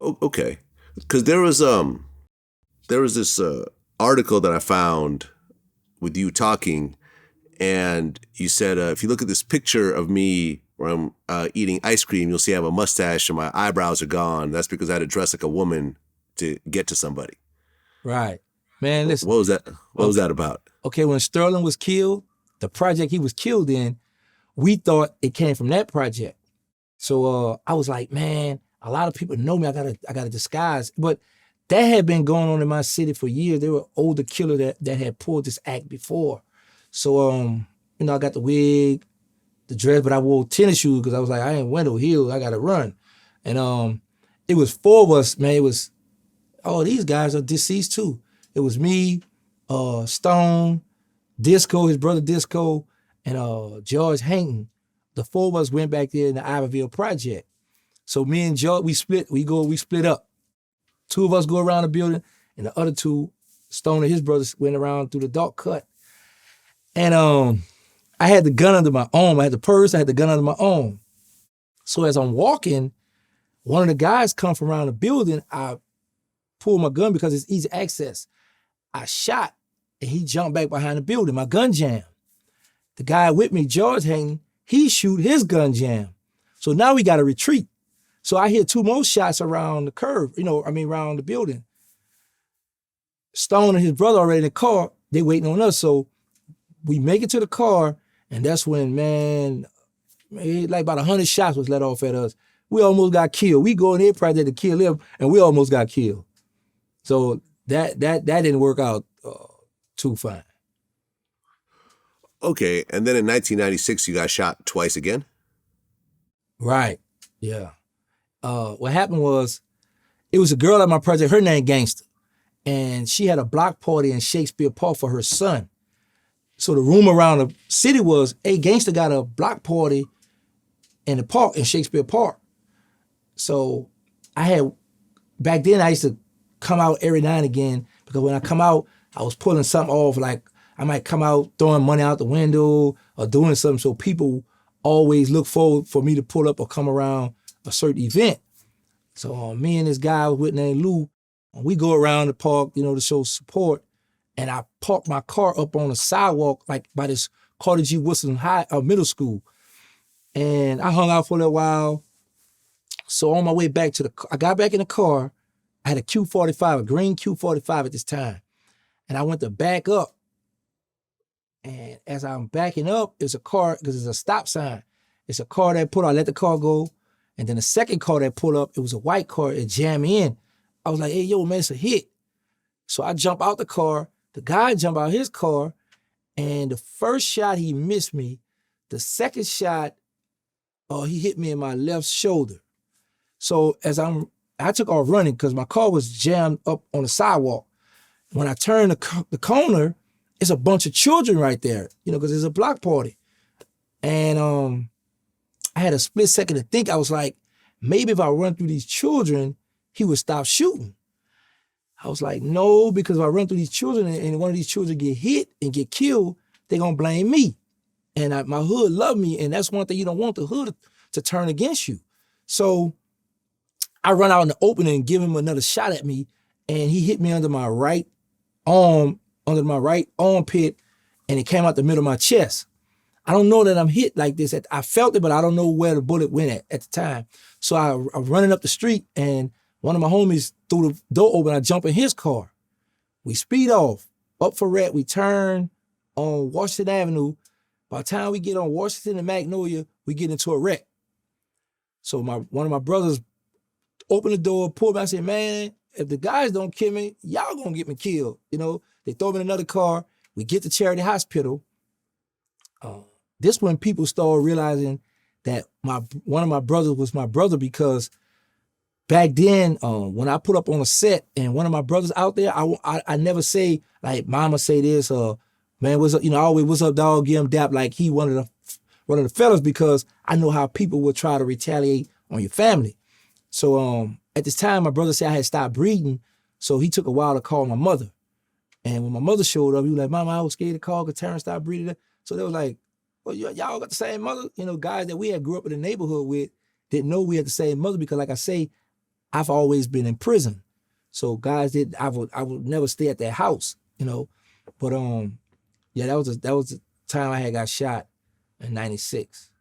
Okay, because there was this article that I found with you talking, and you said if you look at this picture of me where I'm eating ice cream, you'll see I have a mustache and my eyebrows are gone. That's because I had to dress like a woman to get to somebody. Right. Man, What listen. was that? What was Okay. that about? Okay, when Sterling was killed, the project he was killed in, we thought it came from that project. So I was like, man, a lot of people know me. I gotta disguise. But that had been going on in my city for years. There were older killers that had pulled this act before. So I got the wig, the dress, but I wore tennis shoes because I was like, I ain't window heels. I gotta run. And it was four of us, man. It was, oh, these guys are deceased too. It was me, Stone, Disco, his brother Disco, and George Hankton. The four of us went back there in the Iberville project. So me and George, we split up. Two of us go around the building, and the other two, Stone and his brothers, went around through the dark cut. And I had the gun under my arm. I had the purse, I had the gun under my arm. So as I'm walking, one of the guys come from around the building. I pull my gun because it's easy access. I shot, and he jumped back behind the building. My gun jammed. The guy with me, George Hankton, he shoot his gun jam. So now we got to retreat. So I hear two more shots around the curve, around the building. Stone and his brother already in the car, they waiting on us. So we make it to the car, and that's when, man, like about 100 shots was let off at us. We almost got killed. We go in there project to kill him, and we almost got killed. So that didn't work out too fine. Okay, and then in 1996, you got shot twice again? Right, yeah. What happened was, it was a girl at my project, her name Gangsta, and she had a block party in Shakespeare Park for her son. So the rumor around the city was, hey, Gangsta got a block party in the park, in Shakespeare Park. So back then I used to come out every now and again, because when I come out, I was pulling something off, like I might come out throwing money out the window or doing something, so people always look forward for me to pull up or come around a certain event. So me and this guy with named Lou, we go around the park, to show support, and I parked my car up on a sidewalk, like by this Carter G. Woodson Middle School. And I hung out for a little while. So on my way back I got back in the car. I had a Q45, a green Q45 at this time. And I went to back up. And as I'm backing up, it's a car, because it's a stop sign. It's a car that pulled out, I let the car go. And then the second car that pulled up, it was a white car, it jammed me in. I was like, hey, yo, man, it's a hit. So I jump out the car, the guy jump out his car, and the first shot, he missed me. The second shot, he hit me in my left shoulder. So I took off running because my car was jammed up on the sidewalk. When I turned the corner, it's a bunch of children right there, because it's a block party. And I had a split second to think. I was like, maybe if I run through these children, he would stop shooting. I was like, no, because if I run through these children and one of these children get hit and get killed, they're going to blame me. And my hood loved me, and that's one thing you don't want the hood to turn against you. So I run out in the open and give him another shot at me, and he hit me under my right armpit, and it came out the middle of my chest. I don't know that I'm hit like this. I felt it, but I don't know where the bullet went at the time. So I'm running up the street, and one of my homies threw the door open. I jump in his car. We speed off, up for red. We turn on Washington Avenue. By the time we get on Washington and Magnolia, we get into a wreck. So one of my brothers opened the door, pulled me. I said, man, if the guys don't kill me, y'all gonna get me killed. They throw me in another car. We get to Charity Hospital. This when people started realizing that one of my brothers was my brother, because back then, when I put up on a set and one of my brothers out there, I never say, like, mama say this, or man, what's up, I always, what's up, dog, give him dap, like he one of the fellas, because I know how people will try to retaliate on your family. So at this time, my brother said I had stopped breathing, so he took a while to call my mother. And when my mother showed up, he was like, Mama, I was scared to call because Terrance stopped breathing. So they was like, well, y'all got the same mother? Guys that we had grew up in the neighborhood with didn't know we had the same mother, because like I say, I've always been in prison. So guys I would never stay at their house, you know. But yeah, that was the time I had got shot in '96.